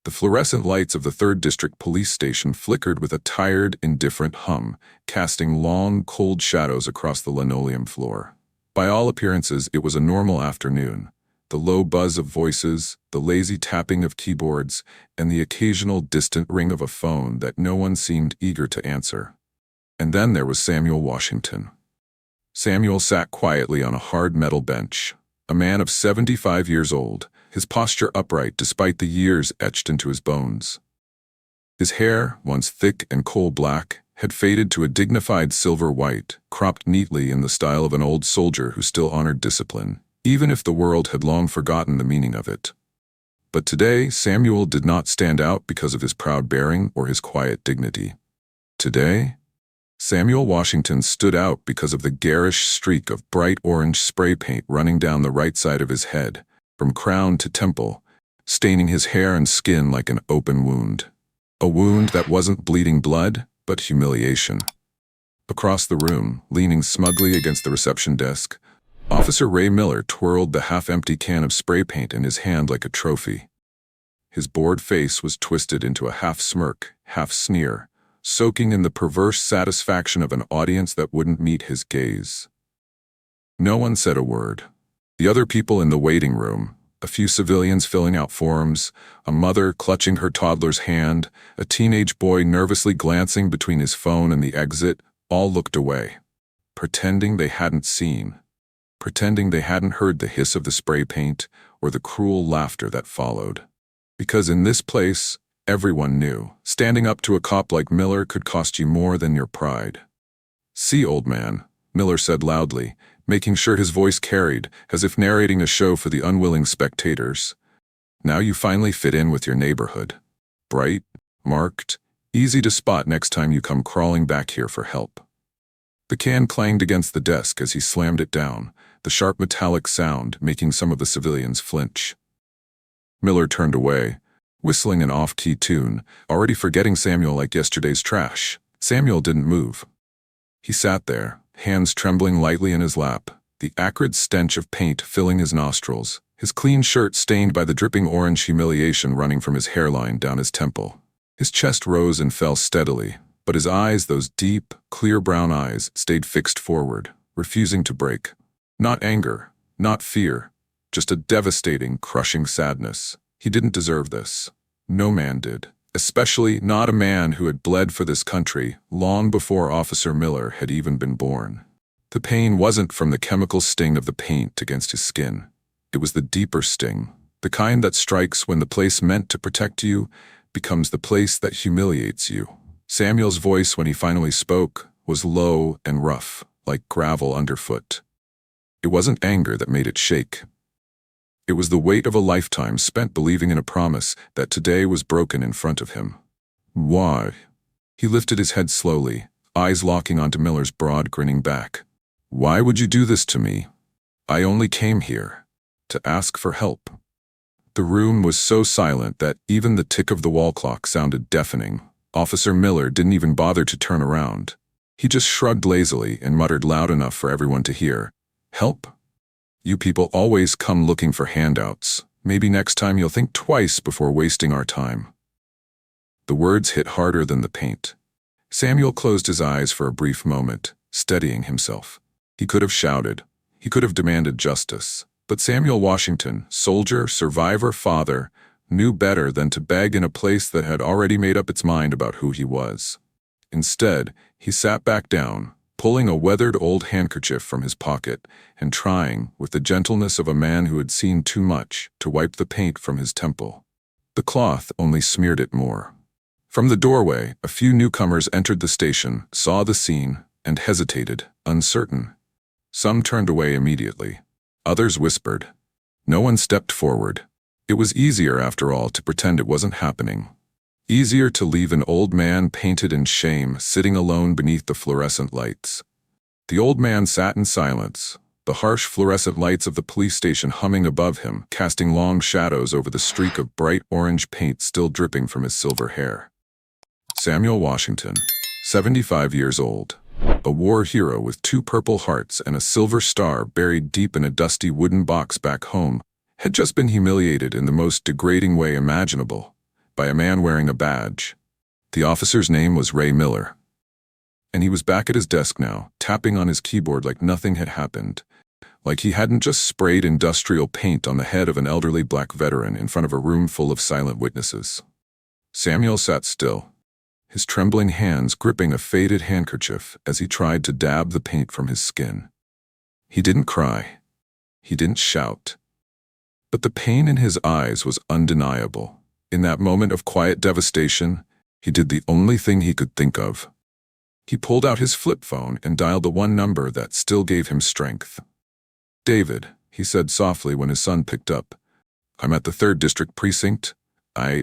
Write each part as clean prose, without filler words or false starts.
The fluorescent lights of the 3rd District Police Station flickered with a tired, indifferent hum, casting long, cold shadows across the linoleum floor. By all appearances, it was a normal afternoon. The low buzz of voices, the lazy tapping of keyboards, and the occasional distant ring of a phone that no one seemed eager to answer. And then there was Samuel Washington. Samuel sat quietly on a hard metal bench, a man of 75 years old, his posture upright despite the years etched into his bones. His hair, once thick and coal-black, had faded to a dignified silver white, cropped neatly in the style of an old soldier who still honored discipline, even if the world had long forgotten the meaning of it. But today, Samuel did not stand out because of his proud bearing or his quiet dignity. Today, Samuel Washington stood out because of the garish streak of bright orange spray paint running down the right side of his head, from crown to temple, staining his hair and skin like an open wound. A wound that wasn't bleeding blood, but humiliation. Across the room, leaning smugly against the reception desk, Officer Ray Miller twirled the half-empty can of spray paint in his hand like a trophy. His bored face was twisted into a half-smirk, half-sneer, soaking in the perverse satisfaction of an audience that wouldn't meet his gaze. No one said a word. The other people in the waiting room, a few civilians filling out forms, a mother clutching her toddler's hand, a teenage boy nervously glancing between his phone and the exit, all looked away, pretending they hadn't seen, pretending they hadn't heard the hiss of the spray paint or the cruel laughter that followed. Because in this place, everyone knew, standing up to a cop like Miller could cost you more than your pride. "See, old man," Miller said loudly, making sure his voice carried, as if narrating a show for the unwilling spectators. "Now you finally fit in with your neighborhood. Bright, marked, easy to spot next time you come crawling back here for help." The can clanged against the desk as he slammed it down, the sharp metallic sound making some of the civilians flinch. Miller turned away, whistling an off-key tune, already forgetting Samuel like yesterday's trash. Samuel didn't move. He sat there, hands trembling lightly in his lap, the acrid stench of paint filling his nostrils, his clean shirt stained by the dripping orange humiliation running from his hairline down his temple. His chest rose and fell steadily, but his eyes, those deep, clear brown eyes, stayed fixed forward, refusing to break. Not anger, not fear, just a devastating, crushing sadness. He didn't deserve this. No man did. Especially not a man who had bled for this country long before Officer Miller had even been born. The pain wasn't from the chemical sting of the paint against his skin. It was the deeper sting, the kind that strikes when the place meant to protect you becomes the place that humiliates you. Samuel's voice, when he finally spoke, was low and rough, like gravel underfoot. It wasn't anger that made it shake. It was the weight of a lifetime spent believing in a promise that today was broken in front of him. "Why?" He lifted his head slowly, eyes locking onto Miller's broad, grinning back. "Why would you do this to me? I only came here to ask for help." The room was so silent that even the tick of the wall clock sounded deafening. Officer Miller didn't even bother to turn around. He just shrugged lazily and muttered loud enough for everyone to hear, "Help? You people always come looking for handouts. Maybe next time you'll think twice before wasting our time." The words hit harder than the paint. Samuel closed his eyes for a brief moment, steadying himself. He could have shouted. He could have demanded justice. But Samuel Washington, soldier, survivor, father, knew better than to beg in a place that had already made up its mind about who he was. Instead, he sat back down, pulling a weathered old handkerchief from his pocket and trying, with the gentleness of a man who had seen too much, to wipe the paint from his temple. The cloth only smeared it more. From the doorway, a few newcomers entered the station, saw the scene, and hesitated, uncertain. Some turned away immediately. Others whispered. No one stepped forward. It was easier, after all, to pretend it wasn't happening. Easier to leave an old man painted in shame sitting alone beneath the fluorescent lights. The old man sat in silence, the harsh fluorescent lights of the police station humming above him, casting long shadows over the streak of bright orange paint still dripping from his silver hair. Samuel Washington, 75 years old, a war hero with 2 Purple Hearts and a silver star buried deep in a dusty wooden box back home, had just been humiliated in the most degrading way imaginable, by a man wearing a badge. The officer's name was Ray Miller. And he was back at his desk now, tapping on his keyboard like nothing had happened. Like he hadn't just sprayed industrial paint on the head of an elderly black veteran in front of a room full of silent witnesses. Samuel sat still, his trembling hands gripping a faded handkerchief as he tried to dab the paint from his skin. He didn't cry. He didn't shout. But the pain in his eyes was undeniable. In that moment of quiet devastation, he did the only thing he could think of. He pulled out his flip phone and dialed the one number that still gave him strength. "David," he said softly when his son picked up. "I'm at the 3rd District Precinct. I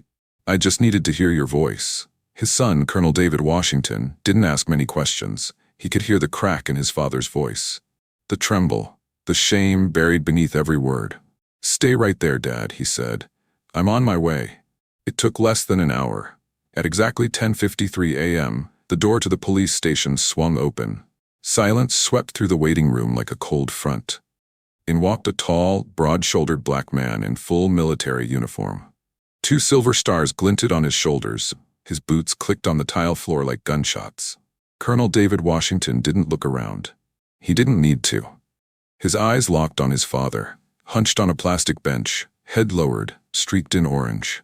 just needed to hear your voice." His son, Colonel David Washington, didn't ask many questions. He could hear the crack in his father's voice, the tremble, the shame buried beneath every word. "Stay right there, Dad," he said. "I'm on my way." It took less than an hour. At exactly 10:53 a.m., the door to the police station swung open. Silence swept through the waiting room like a cold front. In walked a tall, broad-shouldered black man in full military uniform. 2 silver stars glinted on his shoulders. His boots clicked on the tile floor like gunshots. Colonel David Washington didn't look around. He didn't need to. His eyes locked on his father, hunched on a plastic bench, head lowered, streaked in orange.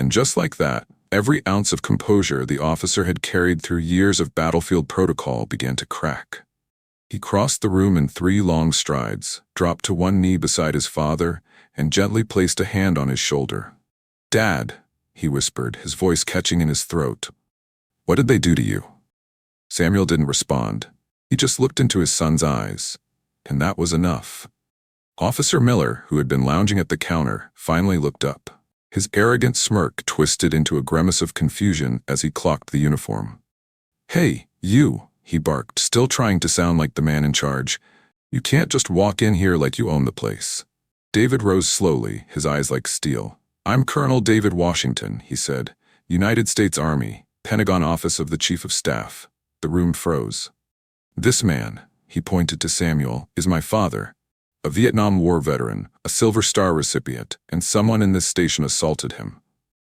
And just like that, every ounce of composure the officer had carried through years of battlefield protocol began to crack. He crossed the room in 3 long strides, dropped to one knee beside his father, and gently placed a hand on his shoulder. "Dad," he whispered, his voice catching in his throat. "What did they do to you?" Samuel didn't respond. He just looked into his son's eyes, and that was enough. Officer Miller, who had been lounging at the counter, finally looked up. His arrogant smirk twisted into a grimace of confusion as he clocked the uniform. "Hey, you," he barked, still trying to sound like the man in charge. "You can't just walk in here like you own the place." David rose slowly, his eyes like steel. "I'm Colonel David Washington," he said. "United States Army, Pentagon Office of the Chief of Staff." The room froze. "This man," he pointed to Samuel, "is my father. A Vietnam War veteran, a Silver Star recipient, and someone in this station assaulted him."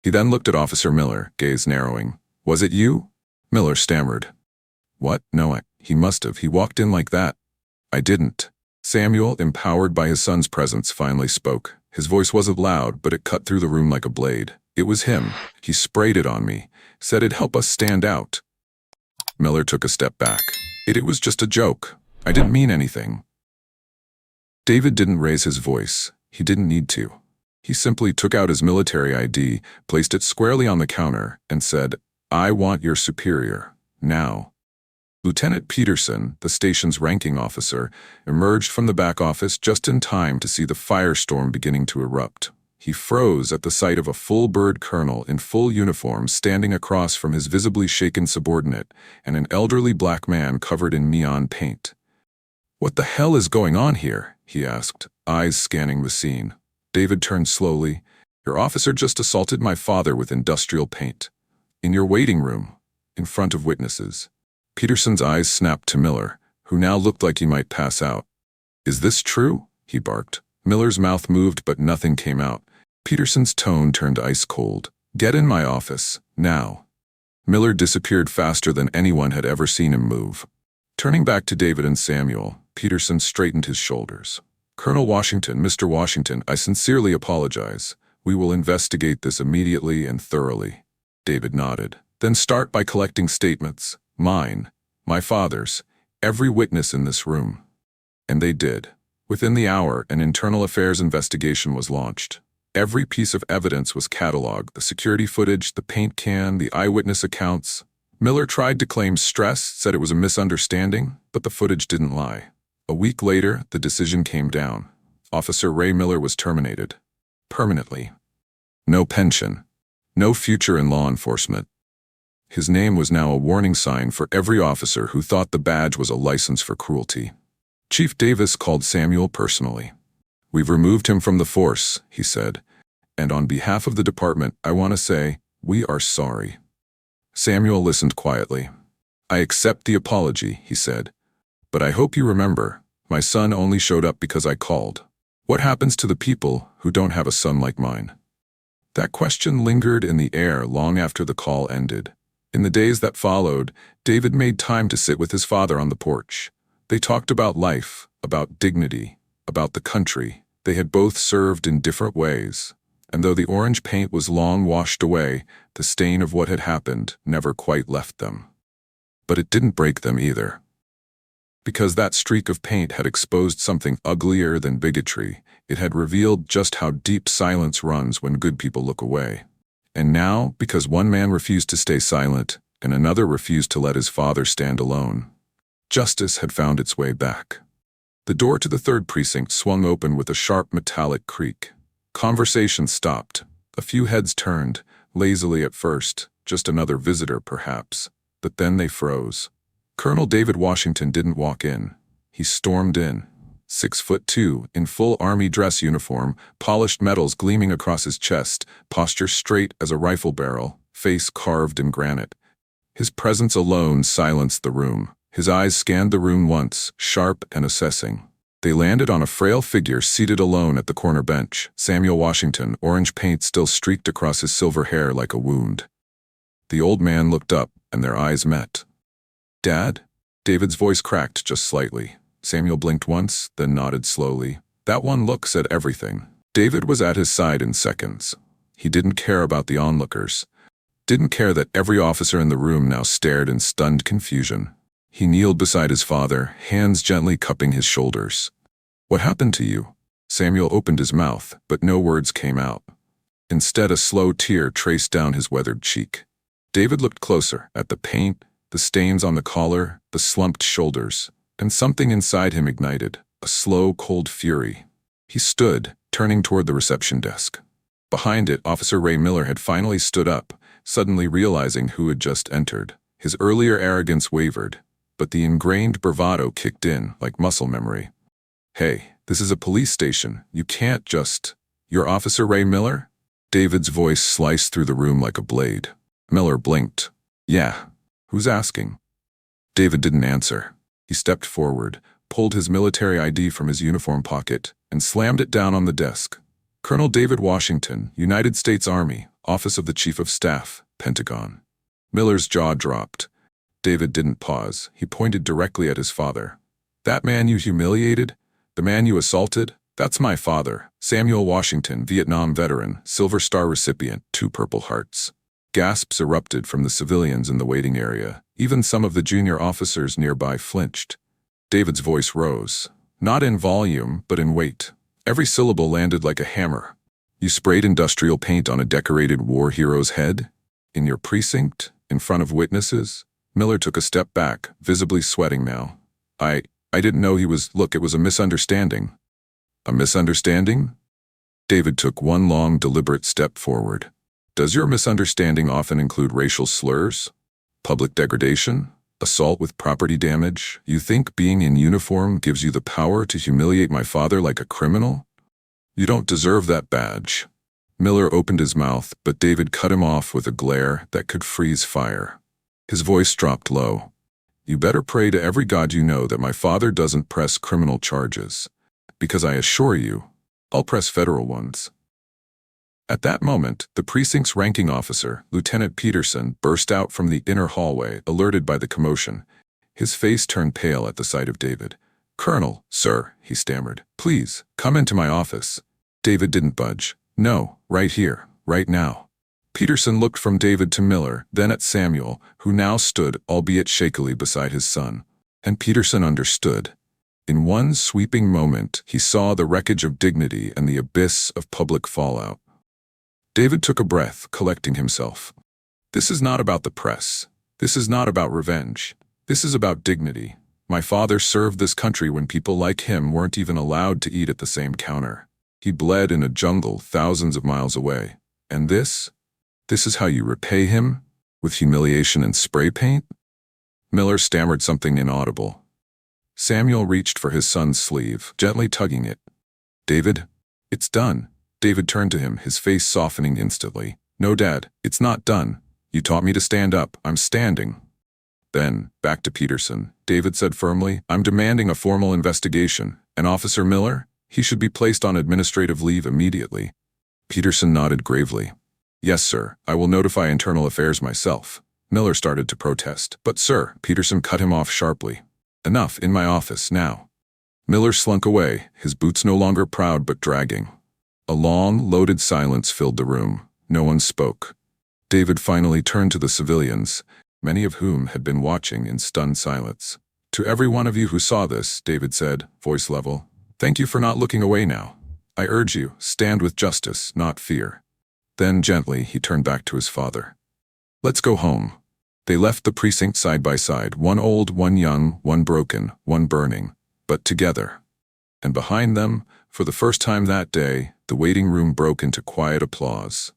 He then looked at Officer Miller, gaze narrowing. "Was it you?" Miller stammered. "What? No, he must have. He walked in like that." "I didn't." Samuel, empowered by his son's presence, finally spoke. His voice wasn't loud, but it cut through the room like a blade. "It was him. He sprayed it on me. Said it'd help us stand out." Miller took a step back. It was just a joke. I didn't mean anything." David didn't raise his voice. He didn't need to. He simply took out his military ID, placed it squarely on the counter, and said, "I want your superior, now." Lieutenant Peterson, the station's ranking officer, emerged from the back office just in time to see the firestorm beginning to erupt. He froze at the sight of a full-bird colonel in full uniform standing across from his visibly shaken subordinate and an elderly black man covered in neon paint. "What the hell is going on here?" he asked, eyes scanning the scene. David turned slowly. "Your officer just assaulted my father with industrial paint. In your waiting room, in front of witnesses." Peterson's eyes snapped to Miller, who now looked like he might pass out. "Is this true?" he barked. Miller's mouth moved, but nothing came out. Peterson's tone turned ice cold. "Get in my office, now." Miller disappeared faster than anyone had ever seen him move. Turning back to David and Samuel, Peterson straightened his shoulders. "Colonel Washington, Mr. Washington, I sincerely apologize. We will investigate this immediately and thoroughly." David nodded. "Then start by collecting statements. Mine, my father's, every witness in this room." And they did. Within the hour, an internal affairs investigation was launched. Every piece of evidence was cataloged: the security footage, the paint can, the eyewitness accounts. Miller tried to claim stress, said it was a misunderstanding, but the footage didn't lie. A week later, the decision came down. Officer Ray Miller was terminated. Permanently. No pension. No future in law enforcement. His name was now a warning sign for every officer who thought the badge was a license for cruelty. Chief Davis called Samuel personally. "We've removed him from the force," he said, "and on behalf of the department, I want to say, we are sorry." Samuel listened quietly. "I accept the apology," he said, "but I hope you remember, my son only showed up because I called. What happens to the people who don't have a son like mine?" That question lingered in the air long after the call ended. In the days that followed, David made time to sit with his father on the porch. They talked about life, about dignity, about the country. They had both served in different ways, and though the orange paint was long washed away, the stain of what had happened never quite left them. But it didn't break them either. Because that streak of paint had exposed something uglier than bigotry, it had revealed just how deep silence runs when good people look away. And now, because one man refused to stay silent, and another refused to let his father stand alone, justice had found its way back. The door to the third precinct swung open with a sharp metallic creak. Conversation stopped. A few heads turned, lazily at first, just another visitor perhaps, but then they froze. Colonel David Washington didn't walk in. He stormed in. 6'2", in full army dress uniform, polished metals gleaming across his chest, posture straight as a rifle barrel, face carved in granite. His presence alone silenced the room. His eyes scanned the room once, sharp and assessing. They landed on a frail figure seated alone at the corner bench. Samuel Washington, orange paint still streaked across his silver hair like a wound. The old man looked up, and their eyes met. "Dad?" David's voice cracked just slightly. Samuel blinked once, then nodded slowly. That one look said everything. David was at his side in seconds. He didn't care about the onlookers. Didn't care that every officer in the room now stared in stunned confusion. He kneeled beside his father, hands gently cupping his shoulders. "What happened to you?" Samuel opened his mouth, but no words came out. Instead, a slow tear traced down his weathered cheek. David looked closer, at the paint, the stains on the collar, the slumped shoulders, and something inside him ignited, a slow, cold fury. He stood, turning toward the reception desk. Behind it, Officer Ray Miller had finally stood up, suddenly realizing who had just entered. His earlier arrogance wavered, but the ingrained bravado kicked in like muscle memory. "Hey, this is a police station. You can't just... You're Officer Ray Miller?" David's voice sliced through the room like a blade. Miller blinked. "Yeah. Who's asking?" David didn't answer. He stepped forward, pulled his military ID from his uniform pocket, and slammed it down on the desk. "Colonel David Washington, United States Army, Office of the Chief of Staff, Pentagon." Miller's jaw dropped. David didn't pause. He pointed directly at his father. "That man you humiliated? The man you assaulted? That's my father, Samuel Washington, Vietnam veteran, Silver Star recipient, 2 Purple Hearts." Gasps erupted from the civilians in the waiting area. Even some of the junior officers nearby flinched. David's voice rose, not in volume, but in weight. Every syllable landed like a hammer. "You sprayed industrial paint on a decorated war hero's head? In your precinct? In front of witnesses?" Miller took a step back, visibly sweating now. I didn't know he was... Look, it was a misunderstanding." "A misunderstanding?" David took one long, deliberate step forward. "Does your misunderstanding often include racial slurs? Public degradation? Assault with property damage? You think being in uniform gives you the power to humiliate my father like a criminal? You don't deserve that badge." Miller opened his mouth, but David cut him off with a glare that could freeze fire. His voice dropped low. "You better pray to every god you know that my father doesn't press criminal charges. Because I assure you, I'll press federal ones." At that moment, the precinct's ranking officer, Lieutenant Peterson, burst out from the inner hallway, alerted by the commotion. His face turned pale at the sight of David. "Colonel, sir," he stammered, "please, come into my office." David didn't budge. "No, right here, right now." Peterson looked from David to Miller, then at Samuel, who now stood, albeit shakily, beside his son. And Peterson understood. In one sweeping moment, he saw the wreckage of dignity and the abyss of public fallout. David took a breath, collecting himself. "This is not about the press. This is not about revenge. This is about dignity. My father served this country when people like him weren't even allowed to eat at the same counter. He bled in a jungle thousands of miles away. And this is how you repay him? With humiliation and spray paint?" Miller stammered something inaudible. Samuel reached for his son's sleeve, gently tugging it. "David, it's done." David turned to him, his face softening instantly. "No, Dad, it's not done. You taught me to stand up. I'm standing." Then, back to Peterson, David said firmly, "I'm demanding a formal investigation. And Officer Miller, he should be placed on administrative leave immediately." Peterson nodded gravely. Yes, sir, I will notify internal affairs myself. Miller started to protest. But sir, Peterson cut him off sharply. Enough, in my office, now. Miller slunk away, his boots no longer proud but dragging. A long, loaded silence filled the room. No one spoke. David finally turned to the civilians, many of whom had been watching in stunned silence. To every one of you who saw this, David said, voice level, thank you for not looking away now. I urge you, stand with justice, not fear. Then, gently, he turned back to his father. Let's go home. They left the precinct side by side, one old, one young, one broken, one burning, but together. And behind them, for the first time that day, the waiting room broke into quiet applause.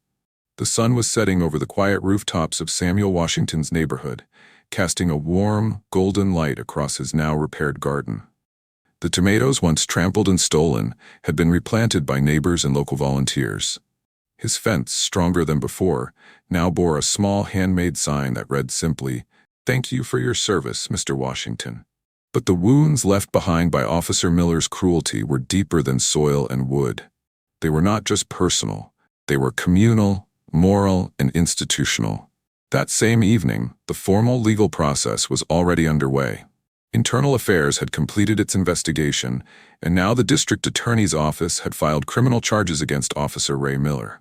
The sun was setting over the quiet rooftops of Samuel Washington's neighborhood, casting a warm, golden light across his now repaired garden. The tomatoes, once trampled and stolen, had been replanted by neighbors and local volunteers. His fence, stronger than before, now bore a small handmade sign that read simply, "Thank you for your service, Mr. Washington." But the wounds left behind by Officer Miller's cruelty were deeper than soil and wood. They were not just personal, they were communal, moral, and institutional. That same evening, the formal legal process was already underway. Internal Affairs had completed its investigation, and now the district attorney's office had filed criminal charges against Officer Ray Miller.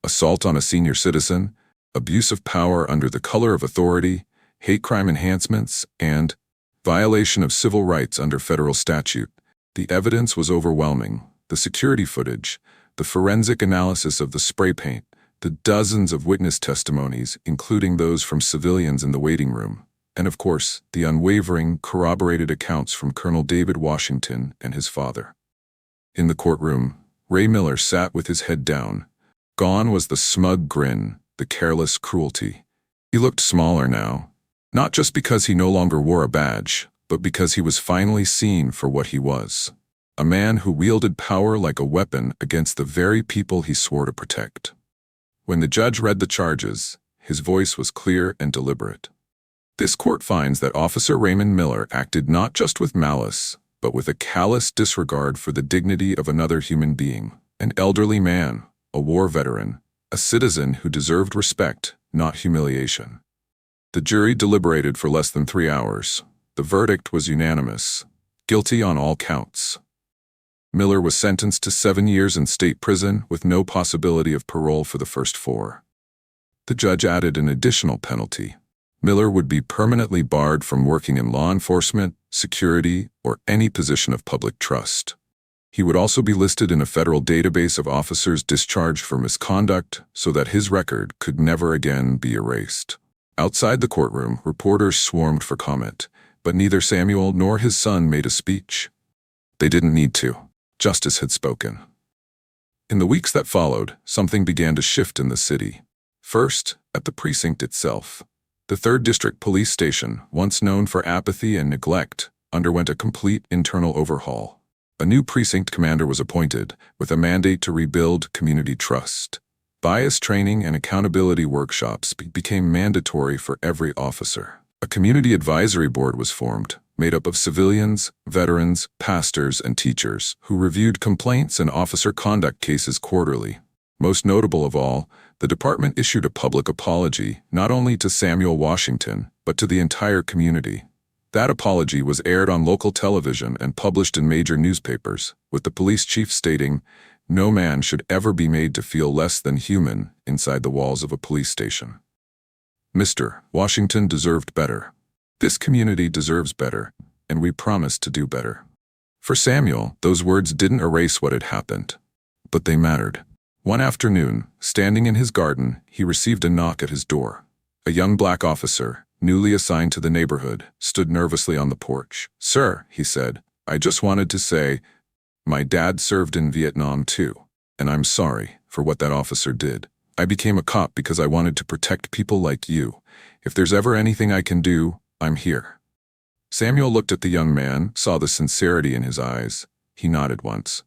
Assault on a senior citizen, abuse of power under the color of authority, hate crime enhancements, and violation of civil rights under federal statute. The evidence was overwhelming. The security footage, the forensic analysis of the spray paint, the dozens of witness testimonies, including those from civilians in the waiting room, and of course, the unwavering, corroborated accounts from Colonel David Washington and his father. In the courtroom, Ray Miller sat with his head down. Gone was the smug grin, the careless cruelty. He looked smaller now, not just because he no longer wore a badge, but because he was finally seen for what he was. A man who wielded power like a weapon against the very people he swore to protect. When the judge read the charges, his voice was clear and deliberate. This court finds that Officer Raymond Miller acted not just with malice, but with a callous disregard for the dignity of another human being, an elderly man, a war veteran, a citizen who deserved respect, not humiliation. The jury deliberated for less than 3 hours. The verdict was unanimous, guilty on all counts. Miller was sentenced to 7 years in state prison with no possibility of parole for the first 4. The judge added an additional penalty. Miller would be permanently barred from working in law enforcement, security, or any position of public trust. He would also be listed in a federal database of officers discharged for misconduct so that his record could never again be erased. Outside the courtroom, reporters swarmed for comment, but neither Samuel nor his son made a speech. They didn't need to. Justice had spoken. In the weeks that followed, something began to shift in the city. First, at the precinct itself. The 3rd District Police Station, once known for apathy and neglect, underwent a complete internal overhaul. A new precinct commander was appointed, with a mandate to rebuild community trust. Bias training and accountability workshops became mandatory for every officer. A community advisory board was formed, made up of civilians, veterans, pastors, and teachers, who reviewed complaints and officer conduct cases quarterly. Most notable of all, the department issued a public apology, not only to Samuel Washington, but to the entire community. That apology was aired on local television and published in major newspapers, with the police chief stating, "No man should ever be made to feel less than human inside the walls of a police station." Mr. Washington deserved better. This community deserves better, and we promise to do better. For Samuel, those words didn't erase what had happened, but they mattered. One afternoon, standing in his garden, he received a knock at his door. A young black officer, newly assigned to the neighborhood, stood nervously on the porch. "Sir," he said, "I just wanted to say, my dad served in Vietnam too, and I'm sorry for what that officer did. I became a cop because I wanted to protect people like you. If there's ever anything I can do, I'm here." Samuel looked at the young man, saw the sincerity in his eyes. He nodded once.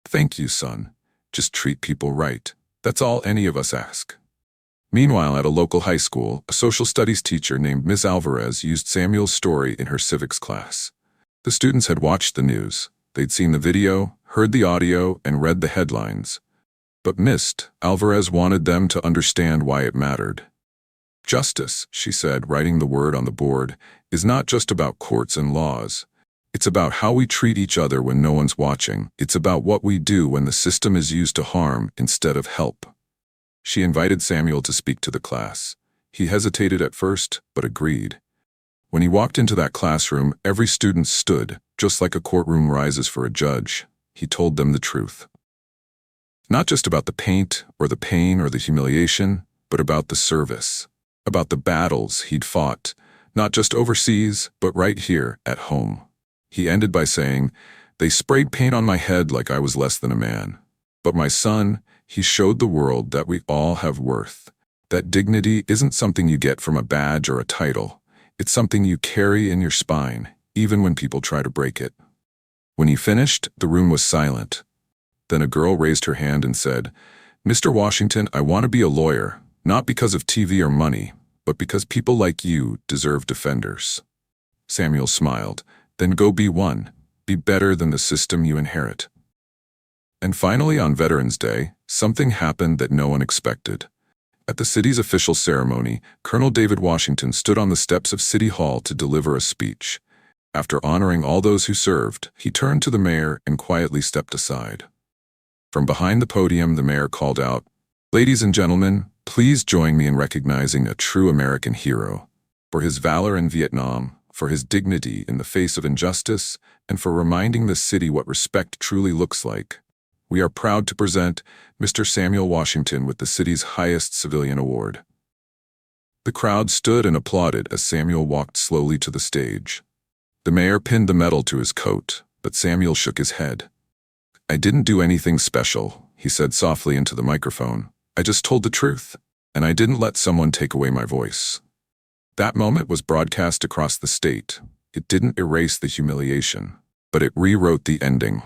"Thank you, son. Just treat people right. That's all any of us ask." Meanwhile, at a local high school, a social studies teacher named Miss Alvarez used Samuel's story in her civics class. The students had watched the news. They'd seen the video, heard the audio, and read the headlines. But missed, Alvarez wanted them to understand why it mattered. Justice, she said, writing the word on the board, is not just about courts and laws. It's about how we treat each other when no one's watching. It's about what we do when the system is used to harm instead of help. She invited Samuel to speak to the class. He hesitated at first, but agreed. When he walked into that classroom, every student stood, just like a courtroom rises for a judge. He told them the truth. Not just about the paint, or the pain, or the humiliation, but about the service. About the battles he'd fought, not just overseas, but right here, at home. He ended by saying, "They sprayed paint on my head like I was less than a man. But my son, he showed the world that we all have worth. That dignity isn't something you get from a badge or a title. It's something you carry in your spine, even when people try to break it." When he finished, the room was silent. Then a girl raised her hand and said, "Mr. Washington, I want to be a lawyer, not because of TV or money, but because people like you deserve defenders." Samuel smiled. "Then go be one. Be better than the system you inherit." And finally, on Veterans Day, something happened that no one expected. At the city's official ceremony, Colonel David Washington stood on the steps of City Hall to deliver a speech. After honoring all those who served, he turned to the mayor and quietly stepped aside. From behind the podium, the mayor called out, "Ladies and gentlemen, please join me in recognizing a true American hero. For his valor in Vietnam, for his dignity in the face of injustice, and for reminding the city what respect truly looks like. We are proud to present Mr. Samuel Washington with the city's highest civilian award." The crowd stood and applauded as Samuel walked slowly to the stage. The mayor pinned the medal to his coat, but Samuel shook his head. "I didn't do anything special," he said softly into the microphone. "I just told the truth, and I didn't let someone take away my voice." That moment was broadcast across the state. It didn't erase the humiliation, but it rewrote the ending.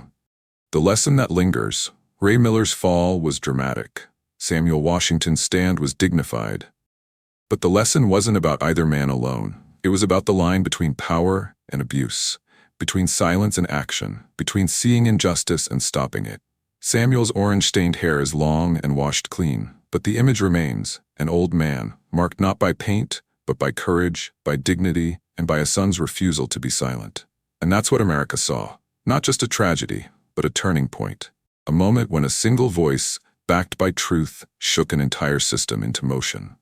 The lesson that lingers: Ray Miller's fall was dramatic. Samuel Washington's stand was dignified. But the lesson wasn't about either man alone. It was about the line between power and abuse, between silence and action, between seeing injustice and stopping it. Samuel's orange-stained hair is long and washed clean, but the image remains, an old man, marked not by paint, but by courage, by dignity, and by a son's refusal to be silent. And that's what America saw. Not just a tragedy, but a turning point. A moment when a single voice, backed by truth, shook an entire system into motion.